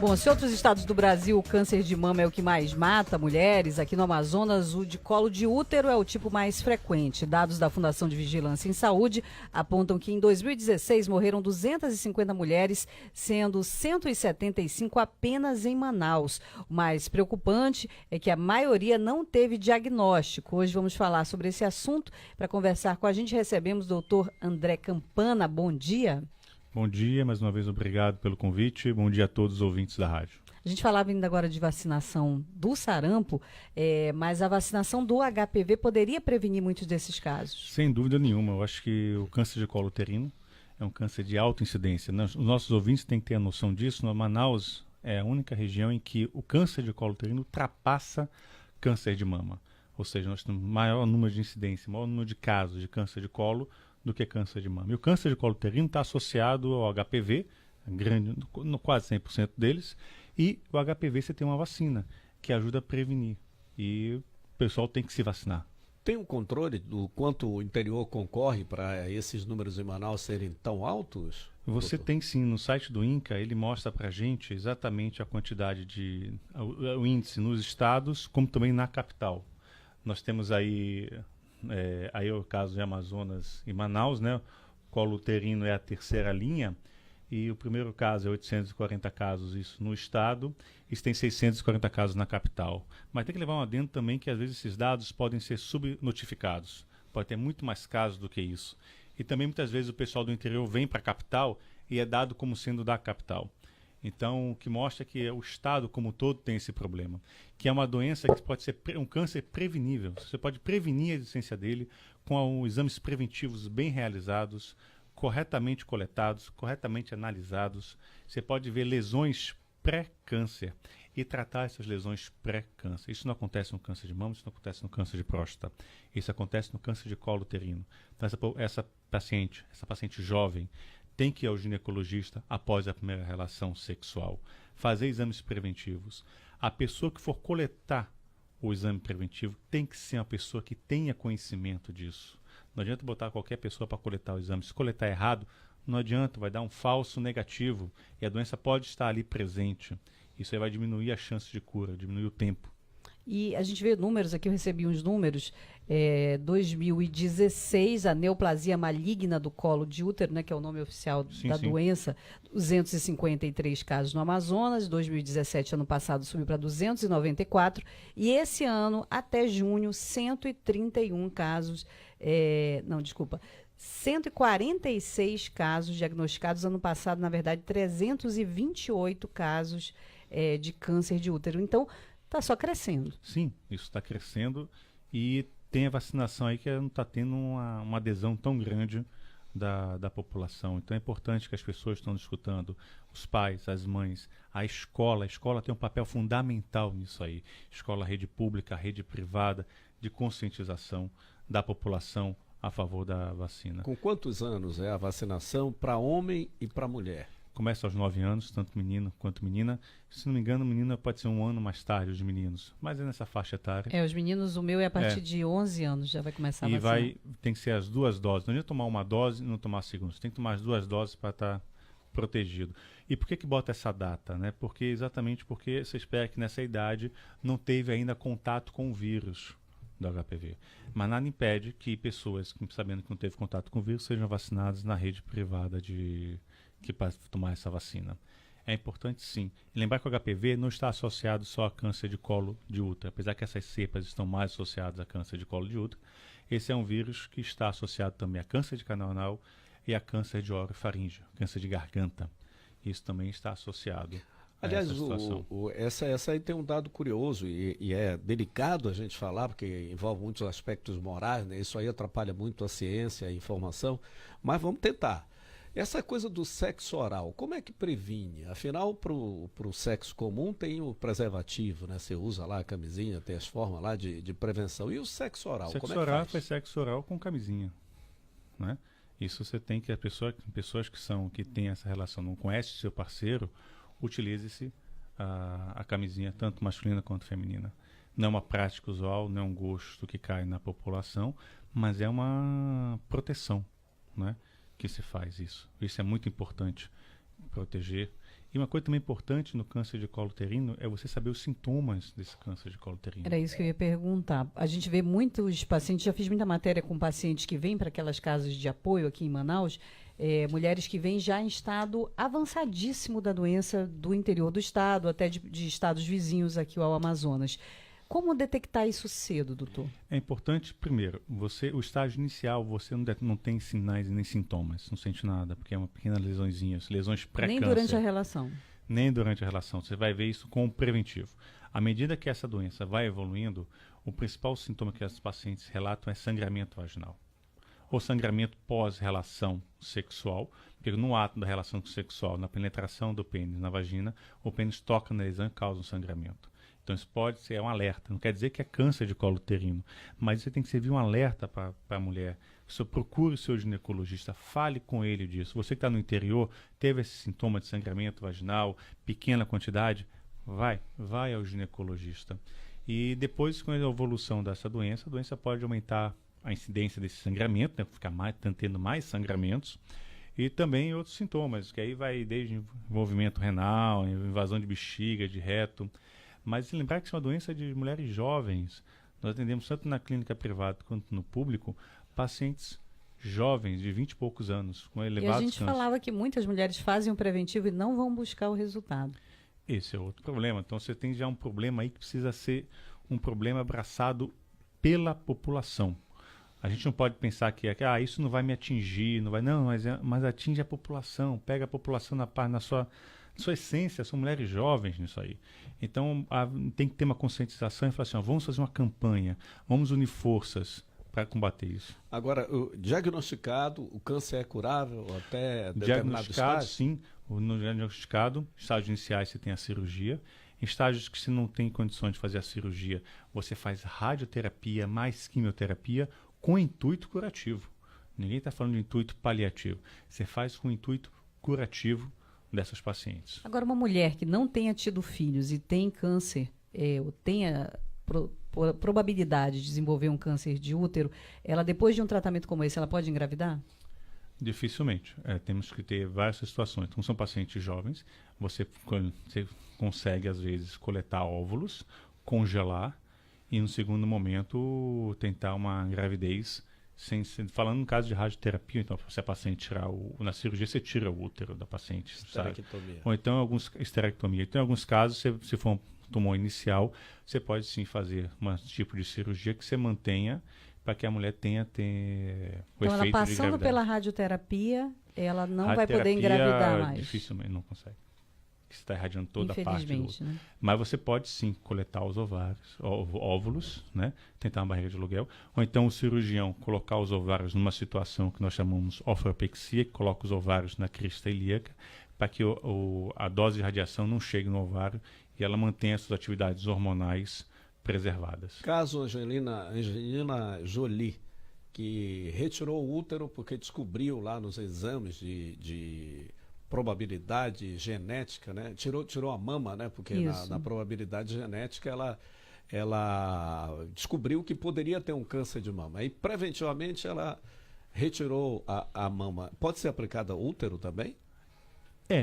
Bom, se outros estados do Brasil o câncer de mama é o que mais mata mulheres, aqui no Amazonas o de colo de útero é o tipo mais frequente. Dados da Fundação de Vigilância em Saúde apontam que em 2016 morreram 250 mulheres, sendo 175 apenas em Manaus. O mais preocupante é que a maioria não teve diagnóstico. Hoje vamos falar sobre esse assunto. Para conversar com a gente recebemos o Dr. André Campana. Bom dia. Bom dia, mais uma vez obrigado pelo convite. Bom dia a todos os ouvintes da rádio. A gente falava ainda agora de vacinação do sarampo, mas a vacinação do HPV poderia prevenir muitos desses casos? Sem dúvida nenhuma. Eu acho que o câncer de colo uterino é um câncer de alta incidência. Os nossos ouvintes têm que ter a noção disso. Manaus é a única região em que o câncer de colo uterino ultrapassa câncer de mama. Ou seja, nós temos maior número de incidência, maior número de casos de câncer de colo do que câncer de mama. E o câncer de colo uterino está associado ao HPV, grande, quase 100% deles, e o HPV você tem uma vacina que ajuda a prevenir. E o pessoal tem que se vacinar. Tem um controle do quanto o interior concorre para esses números em Manaus serem tão altos? Você doutor? tem sim, no site do INCA, ele mostra para a gente exatamente a quantidade o índice nos estados, como também na capital. Nós temos aí é o caso de Amazonas e Manaus, né? O colo uterino é a terceira linha e o primeiro caso é 840 casos, isso no estado, e tem 640 casos na capital. Mas tem que levar um adendo também que às vezes esses dados podem ser subnotificados, pode ter muito mais casos do que isso. E também muitas vezes o pessoal do interior vem para a capital e é dado como sendo da capital. Então, o que mostra que o estado como um todo tem esse problema, que é uma doença que pode ser um câncer prevenível. Você pode prevenir a existência dele com exames preventivos bem realizados, corretamente coletados, corretamente analisados. Você pode ver lesões pré-câncer e tratar essas lesões pré-câncer. Isso não acontece no câncer de mama, isso não acontece no câncer de próstata. Isso acontece no câncer de colo uterino. Então, essa paciente jovem, tem que ir ao ginecologista após a primeira relação sexual, fazer exames preventivos. A pessoa que for coletar o exame preventivo tem que ser uma pessoa que tenha conhecimento disso. Não adianta botar qualquer pessoa para coletar o exame. Se coletar errado, não adianta, vai dar um falso negativo e a doença pode estar ali presente. Isso aí vai diminuir a chance de cura, diminuir o tempo. E a gente vê números aqui, eu recebi uns números, 2016, a neoplasia maligna do colo de útero, né, que é o nome oficial da doença, 253 casos no Amazonas, 2017, ano passado, subiu para 294, e esse ano, até junho, 131 casos, 146 casos diagnosticados, ano passado, na verdade, 328 casos de câncer de útero. Então, está só crescendo. Sim, isso está crescendo e tem a vacinação aí que não está tendo uma adesão tão grande da população. Então é importante que as pessoas estão escutando, os pais, as mães, a escola tem um papel fundamental nisso aí. Escola, rede pública, rede privada, de conscientização da população a favor da vacina. Com quantos anos é a vacinação para homem e para mulher? Começa aos 9 anos, tanto menino quanto menina. Se não me engano, menina pode ser um ano mais tarde, os meninos. Mas é nessa faixa etária. Os meninos, o meu é a partir de 11 anos, já vai começar a vacinar. E tem que ser as duas doses. Não adianta tomar uma dose e não tomar a segunda. Você tem que tomar as duas doses para estar protegido. E por que bota essa data, né? Exatamente porque você espera que nessa idade não teve ainda contato com o vírus do HPV. Mas nada impede que pessoas, sabendo que não teve contato com o vírus, sejam vacinadas na rede privada para tomar essa vacina. É importante sim. E lembrar que o HPV não está associado só a câncer de colo de útero, apesar que essas cepas estão mais associadas a câncer de colo de útero. Esse é um vírus que está associado também a câncer de canal anal e a câncer de orofaríngeo, câncer de garganta. Isso também está associado. Aliás, essa aí tem um dado curioso e é delicado a gente falar, porque envolve muitos aspectos morais, né? Isso aí atrapalha muito a ciência, a informação, mas vamos tentar. Essa coisa do sexo oral, como é que previne? Afinal, para o sexo comum tem o preservativo, né? Você usa lá a camisinha, tem as formas lá de prevenção. E o sexo oral, como é que faz? Faz sexo oral com camisinha, né? Isso você tem que, pessoas que têm essa relação, não conhecem seu parceiro, utilize-se a camisinha, tanto masculina quanto feminina. Não é uma prática usual, não é um gosto que cai na população, mas é uma proteção, né? Que se faz isso. Isso é muito importante, proteger E uma coisa também importante no câncer de colo uterino é você saber os sintomas desse câncer de colo uterino. Era isso que eu ia perguntar. A gente vê muitos pacientes, já fiz muita matéria com pacientes que vêm para aquelas casas de apoio aqui em Manaus, mulheres que vêm já em estado avançadíssimo da doença do interior do estado, até de estados vizinhos aqui ao Amazonas. Como detectar isso cedo, doutor? É importante, primeiro, o estágio inicial, você não tem sinais nem sintomas, não sente nada, porque é uma pequena lesõezinha, lesões pré-câncer. Nem durante a relação. Nem durante a relação. Você vai ver isso como preventivo. À medida que essa doença vai evoluindo, o principal sintoma que as pacientes relatam é sangramento vaginal. Ou sangramento pós-relação sexual, porque no ato da relação sexual, na penetração do pênis na vagina, o pênis toca na lesão e causa um sangramento. Então isso pode ser um alerta, não quer dizer que é câncer de colo uterino, mas isso tem que servir um alerta para a mulher. Você procure o seu ginecologista, fale com ele disso. Você que está no interior, teve esse sintoma de sangramento vaginal, pequena quantidade, vai ao ginecologista. E depois, com a evolução dessa doença, a doença pode aumentar a incidência desse sangramento, né, ficar tendo mais sangramentos, e também outros sintomas, que aí vai desde envolvimento renal, invasão de bexiga, de reto. Mas lembrar que isso é uma doença de mulheres jovens. Nós atendemos tanto na clínica privada quanto no público pacientes jovens de 20 e poucos anos, com elevados E a gente câncer. falava que muitas mulheres fazem o preventivo e não vão buscar o resultado. Esse é outro problema. Então você tem já um problema aí que precisa ser um problema abraçado pela população. A gente não pode pensar que isso não vai me atingir, não vai. Não, mas atinge a população, pega a população na sua essência, são mulheres jovens nisso aí. Então tem que ter uma conscientização e falar assim, vamos fazer uma campanha, vamos unir forças para combater isso. Agora, diagnosticado, o câncer é curável até determinado Diagnosticado, estágio? sim. No diagnosticado, estágios iniciais você tem a cirurgia. Em estágios que você não tem condições de fazer a cirurgia, você faz radioterapia mais quimioterapia com intuito curativo. Ninguém está falando de intuito paliativo. Você faz com intuito curativo dessas pacientes. Agora, uma mulher que não tenha tido filhos e tem câncer, ou tenha probabilidade de desenvolver um câncer de útero, ela depois de um tratamento como esse, ela pode engravidar? Dificilmente. Temos que ter várias situações. Então, são pacientes jovens, você consegue, às vezes, coletar óvulos, congelar e, no segundo momento, tentar uma gravidez. Falando no caso de radioterapia, então, se a paciente tirar na cirurgia, você tira o útero da paciente. Esterectomia. Ou então, esterectomia. Então, em alguns casos, se for um tumor inicial, você pode sim fazer um tipo de cirurgia que você mantenha para que a mulher tenha o então, efeito de ela passando gravidez. pela radioterapia, ela não vai poder engravidar mais. Dificilmente, não consegue. Você está irradiando toda a parte do Infelizmente, né? Mas você pode sim coletar os ovários, óvulos, né? Tentar uma barriga de aluguel. Ou então o cirurgião colocar os ovários numa situação que nós chamamos orfopexia, que coloca os ovários na crista ilíaca, para que a dose de radiação não chegue no ovário e ela mantenha suas atividades hormonais preservadas. Caso Angelina Jolie, que retirou o útero porque descobriu lá nos exames de probabilidade genética, né? Tirou a mama, né? Porque na probabilidade genética ela descobriu que poderia ter um câncer de mama. E preventivamente ela retirou a mama. Pode ser aplicada ao útero também?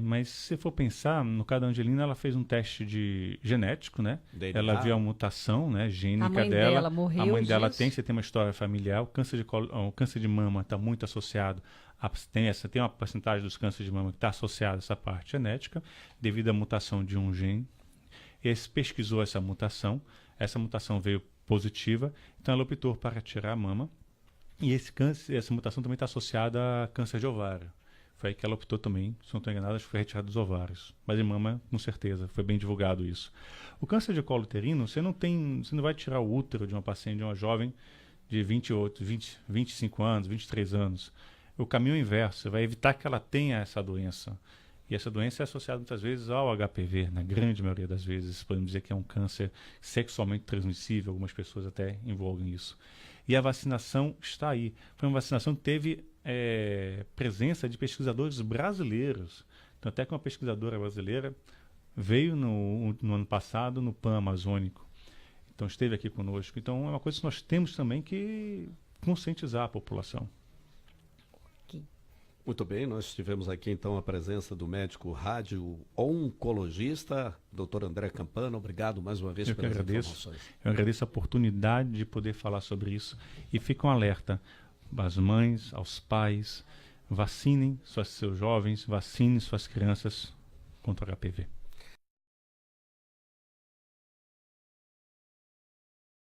Mas se for pensar, no caso da Angelina, ela fez um teste genético, né? DNA. Ela viu a mutação, né, gênica A mãe dela. dela morreu A mãe dela disso. você tem uma história familiar. O câncer de mama está muito associado tem uma porcentagem dos cânceres de mama que está associada a essa parte genética, devido à mutação de um gene. Esse pesquisou essa mutação veio positiva, então ela optou para tirar a mama. E essa mutação também está associada a câncer de ovário. Foi aí que ela optou também, se não estou enganado, acho que foi retirada dos ovários. Mas em mama, com certeza, foi bem divulgado isso. O câncer de colo uterino, você não vai tirar o útero de uma paciente, de uma jovem de 25 anos, 23 anos. O caminho é inverso, você vai evitar que ela tenha essa doença. E essa doença é associada muitas vezes ao HPV, na grande maioria das vezes. Podemos dizer que é um câncer sexualmente transmissível, algumas pessoas até envolvem isso. E a vacinação está aí. Foi uma vacinação que teve presença de pesquisadores brasileiros. Então, até que uma pesquisadora brasileira veio no ano passado no PAN Amazônico. Então, esteve aqui conosco. Então, é uma coisa que nós temos também que conscientizar a população. Muito bem, nós tivemos aqui então a presença do médico radio-oncologista, Dr. André Campana. Obrigado mais uma vez pelas informações. Eu agradeço a oportunidade de poder falar sobre isso e fico um alerta às mães, aos pais, vacinem seus jovens, vacinem suas crianças contra o HPV.